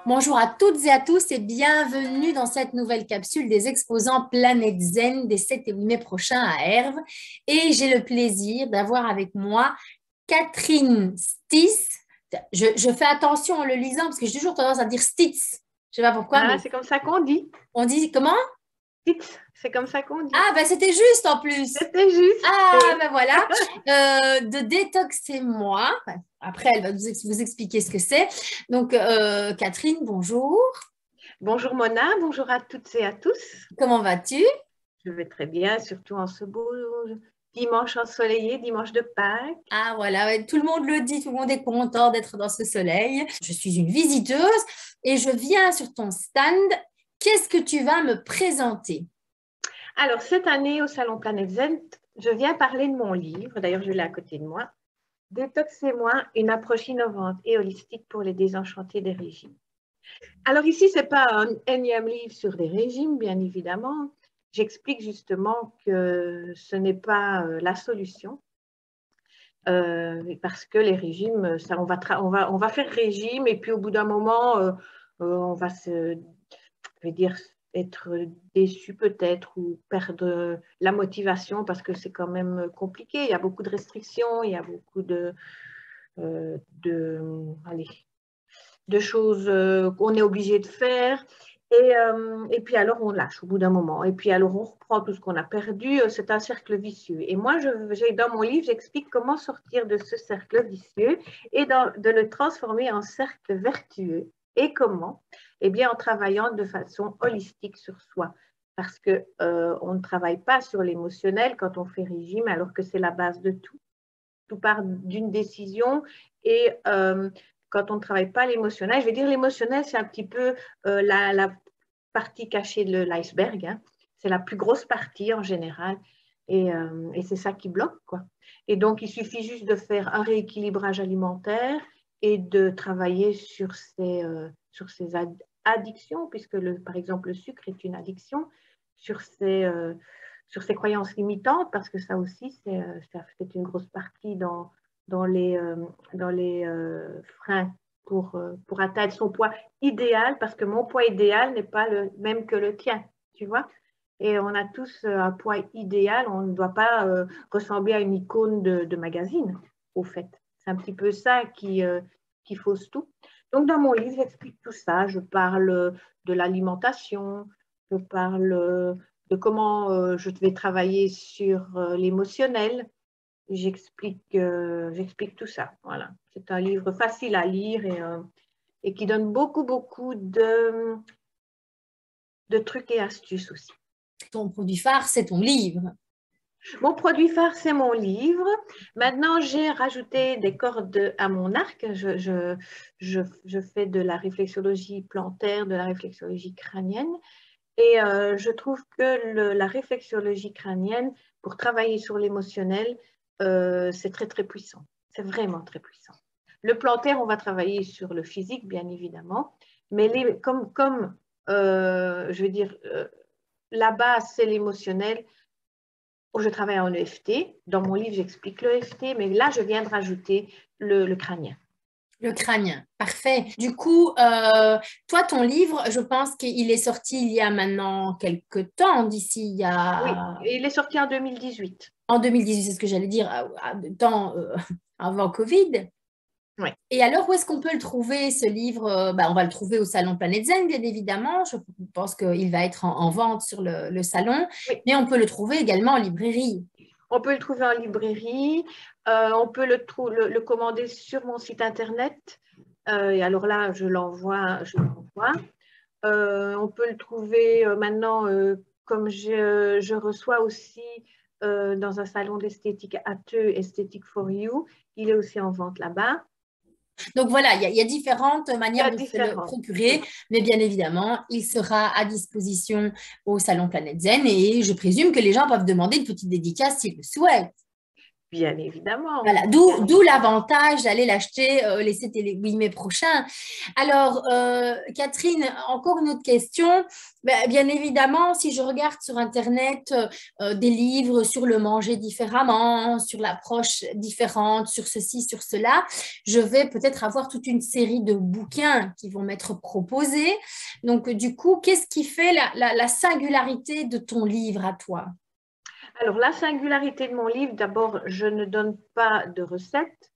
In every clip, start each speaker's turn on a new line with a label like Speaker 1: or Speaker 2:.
Speaker 1: Bonjour à toutes et à tous et bienvenue dans cette nouvelle capsule des exposants Planète Zen des 7 et 8 mai prochains à Herve. Et j'ai le plaisir d'avoir avec moi Catherine Stitz. Je fais attention en le lisant parce que j'ai toujours tendance à dire Stitz. Je ne sais pas pourquoi,
Speaker 2: Ah,
Speaker 1: mais
Speaker 2: c'est comme ça qu'on dit.
Speaker 1: on dit comment?
Speaker 2: C'est comme ça qu'on dit.
Speaker 1: Ah, ben c'était juste en plus.
Speaker 2: C'était juste.
Speaker 1: Ah, ben voilà. De Détoxer moi. Après, elle va vous expliquer ce que c'est. Donc, Catherine, bonjour.
Speaker 2: Bonjour Mona, bonjour à toutes et à tous.
Speaker 1: Comment vas-tu?
Speaker 2: Je vais très bien, surtout en ce beau dimanche ensoleillé, dimanche de Pâques.
Speaker 1: Ah voilà, ouais, tout le monde le dit, tout le monde est content d'être dans ce soleil. Je suis une visiteuse et je viens sur ton stand. Qu'est-ce que tu vas me présenter?
Speaker 2: Alors, cette année au Salon Planète Zen, je viens parler de mon livre. D'ailleurs, je l'ai à côté de moi. Détoxez-moi, une approche innovante et holistique pour les désenchantés des régimes. Alors ici, ce n'est pas un énième livre sur les régimes, bien évidemment. J'explique justement que ce n'est pas la solution. Parce que les régimes, ça, on va faire régime et puis au bout d'un moment, on va je vais dire, être déçu peut-être ou perdre la motivation parce que c'est quand même compliqué. Il y a beaucoup de restrictions, il y a beaucoup allez, de choses qu'on est obligé de faire. Et puis alors, on lâche au bout d'un moment. Et puis alors, on reprend tout ce qu'on a perdu. C'est un cercle vicieux. Et moi, dans mon livre, j'explique comment sortir de ce cercle vicieux et de le transformer en cercle vertueux. Et comment? Eh bien, en travaillant de façon holistique sur soi. Parce qu'on ne travaille pas sur l'émotionnel quand on fait régime, alors que c'est la base de tout. Tout part d'une décision et quand on ne travaille pas l'émotionnel, je vais dire l'émotionnel, c'est un petit peu la partie cachée de l'iceberg. Hein. C'est la plus grosse partie en général et c'est ça qui bloque, quoi. Et donc, il suffit juste de faire un rééquilibrage alimentaire et de travailler sur ces addictions, puisque par exemple, le sucre est une addiction, sur ces croyances limitantes, parce que ça aussi, c'est une grosse partie dans les freins pour atteindre son poids idéal, parce que mon poids idéal n'est pas le même que le tien, tu vois. Et on a tous un poids idéal, on ne doit pas ressembler à une icône de magazine, au fait. C'est un petit peu ça qui fausse tout. Donc, dans mon livre, j'explique tout ça. Je parle de l'alimentation, je parle de comment je vais travailler sur l'émotionnel. J'explique tout ça. Voilà. C'est un livre facile à lire et qui donne beaucoup, beaucoup de trucs et astuces aussi.
Speaker 1: Ton produit phare, c'est ton livre.
Speaker 2: Mon produit phare, c'est mon livre. Maintenant, j'ai rajouté des cordes à mon arc. Je fais de la réflexologie plantaire, de la réflexologie crânienne. Et je trouve que la réflexologie crânienne, pour travailler sur l'émotionnel, c'est très, très puissant. C'est vraiment très puissant. Le plantaire, on va travailler sur le physique, bien évidemment. Mais comme je veux dire, la base, c'est l'émotionnel. Je travaille en EFT. Dans mon livre, j'explique l'EFT, mais là, je viens de rajouter le crânien.
Speaker 1: Le crânien, parfait. Du coup, toi, ton livre, je pense qu'il est sorti il y a maintenant quelques temps, d'ici il y a...
Speaker 2: Oui, il est sorti en 2018.
Speaker 1: En 2018, c'est ce que j'allais dire, avant Covid.
Speaker 2: Oui.
Speaker 1: Et alors, où est-ce qu'on peut le trouver, ce livre? On va le trouver au Salon Planète Zen, bien évidemment. Je pense qu'il va être en vente sur le salon.
Speaker 2: Oui.
Speaker 1: Mais on peut le trouver également en librairie.
Speaker 2: On peut le trouver en librairie. On peut le commander sur mon site internet. Et alors là, je l'envoie. On peut le trouver maintenant, comme je reçois aussi dans un salon d'esthétique Ateux, Esthétique for You. Il est aussi en vente là-bas.
Speaker 1: Donc voilà, il y a différentes manières de se le procurer, mais bien évidemment, il sera à disposition au Salon Planète Zen et je présume que les gens peuvent demander une petite dédicace s'ils le souhaitent.
Speaker 2: Bien évidemment.
Speaker 1: Voilà, d'où l'avantage d'aller l'acheter les 7 et les 8 mai prochains. Alors, Catherine, encore une autre question. Ben, bien évidemment, si je regarde sur Internet des livres sur le manger différemment, sur l'approche différente, sur ceci, sur cela, je vais peut-être avoir toute une série de bouquins qui vont m'être proposés. Donc, du coup, qu'est-ce qui fait la singularité de ton livre à toi?
Speaker 2: Alors, la singularité de mon livre, d'abord, je ne donne pas de recettes.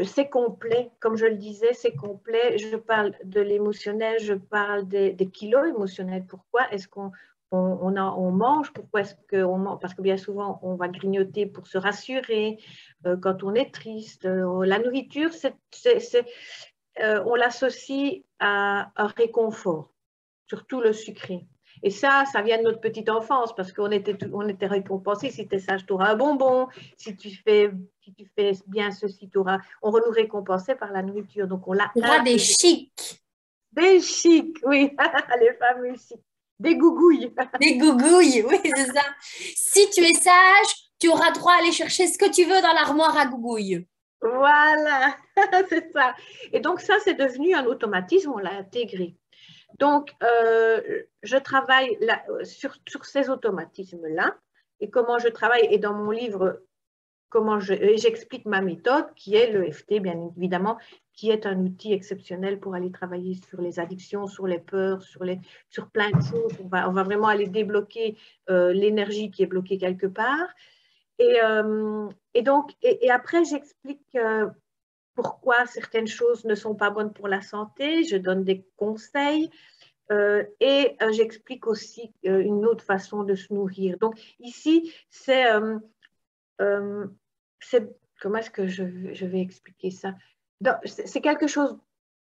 Speaker 2: C'est complet, comme je le disais, c'est complet. Je parle de l'émotionnel, je parle des kilos émotionnels. Pourquoi est-ce qu'on mange? Pourquoi est-ce qu'on mange? Parce que bien souvent, on va grignoter pour se rassurer quand on est triste. La nourriture, on l'associe à un réconfort, surtout le sucré. Et ça vient de notre petite enfance parce qu'on était récompensés. Si tu es sage, tu auras un bonbon. Si tu fais bien ceci, on nous récompensait par la nourriture. Donc, on l'a
Speaker 1: Tu auras des
Speaker 2: intégré.
Speaker 1: chics.
Speaker 2: Des chics, oui, les fameux chics. Des gougouilles.
Speaker 1: Des gougouilles, oui, c'est ça. Si tu es sage, tu auras droit à aller chercher ce que tu veux dans l'armoire à gougouilles.
Speaker 2: Voilà, c'est ça. Et donc, ça, c'est devenu un automatisme, on l'a intégré. Donc, je travaille sur ces automatismes-là et comment je travaille. Et dans mon livre, j'explique ma méthode qui est l'EFT, bien évidemment, qui est un outil exceptionnel pour aller travailler sur les addictions, sur les peurs, sur plein de choses. On va vraiment aller débloquer l'énergie qui est bloquée quelque part. Et après, j'explique pourquoi certaines choses ne sont pas bonnes pour la santé. Je donne des conseils. J'explique aussi une autre façon de se nourrir. Donc ici, comment est-ce que je vais expliquer ça? C'est quelque chose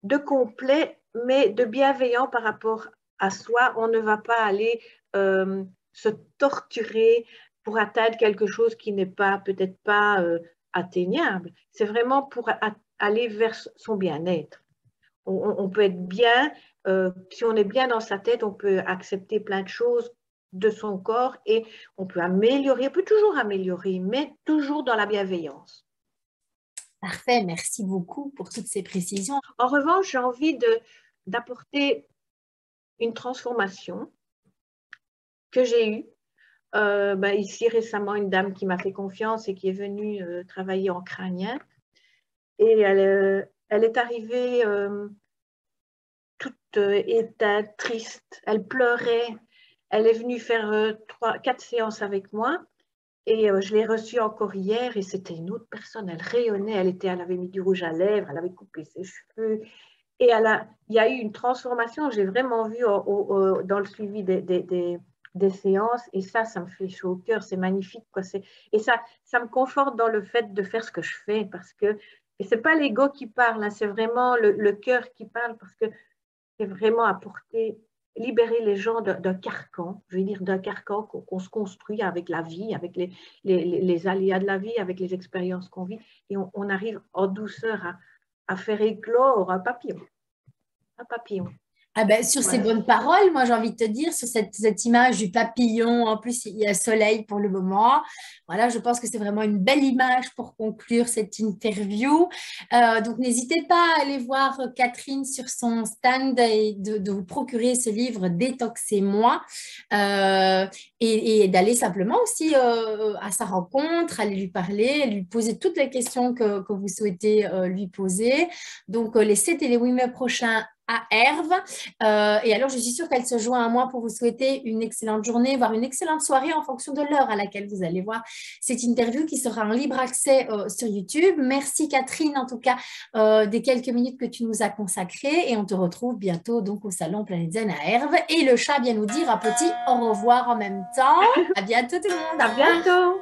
Speaker 2: de complet, mais de bienveillant par rapport à soi. On ne va pas aller se torturer pour atteindre quelque chose qui n'est pas peut-être pas atteignable. C'est vraiment pour aller vers son bien-être. On peut être bien, si on est bien dans sa tête, on peut accepter plein de choses de son corps et on peut améliorer, on peut toujours améliorer, mais toujours dans la bienveillance.
Speaker 1: Parfait, merci beaucoup pour toutes ces précisions.
Speaker 2: En revanche, j'ai envie d'apporter une transformation que j'ai eue. Ici récemment, une dame qui m'a fait confiance et qui est venue travailler en crânien. Et elle est arrivée toute éteinte, triste. Elle pleurait. Elle est venue faire 4 séances avec moi. Et je l'ai reçue encore hier et c'était une autre personne. Elle rayonnait, elle avait mis du rouge à lèvres, elle avait coupé ses cheveux. Et il y a eu une transformation, j'ai vraiment vu dans le suivi des séances. Et ça me fait chaud au cœur, c'est magnifique, quoi. Et ça me conforte dans le fait de faire ce que je fais. Parce que ce n'est pas l'ego qui parle, hein, c'est vraiment le cœur qui parle parce que c'est vraiment apporter libérer les gens d'un carcan, je veux dire d'un carcan qu'on se construit avec la vie, avec les aléas de la vie, avec les expériences qu'on vit, et on arrive en douceur à faire éclore un papillon. Un papillon.
Speaker 1: Ah ben, sur ces bonnes paroles, moi j'ai envie de te dire, sur cette image du papillon, en plus il y a soleil pour le moment. Voilà, je pense que c'est vraiment une belle image pour conclure cette interview. Donc n'hésitez pas à aller voir Catherine sur son stand et de vous procurer ce livre Détoxez-moi et d'aller simplement aussi à sa rencontre, aller lui parler, lui poser toutes les questions que vous souhaitez lui poser. Donc les 7 et les 8 mai prochains à Herve. Et alors, je suis sûre qu'elle se joint à moi pour vous souhaiter une excellente journée, voire une excellente soirée en fonction de l'heure à laquelle vous allez voir cette interview qui sera en libre accès sur YouTube. Merci Catherine, en tout cas, des quelques minutes que tu nous as consacrées et on te retrouve bientôt donc au Salon Planète Zen à Herve. Et le chat vient nous dire un petit au revoir en même temps. À bientôt tout le monde.
Speaker 2: À bientôt.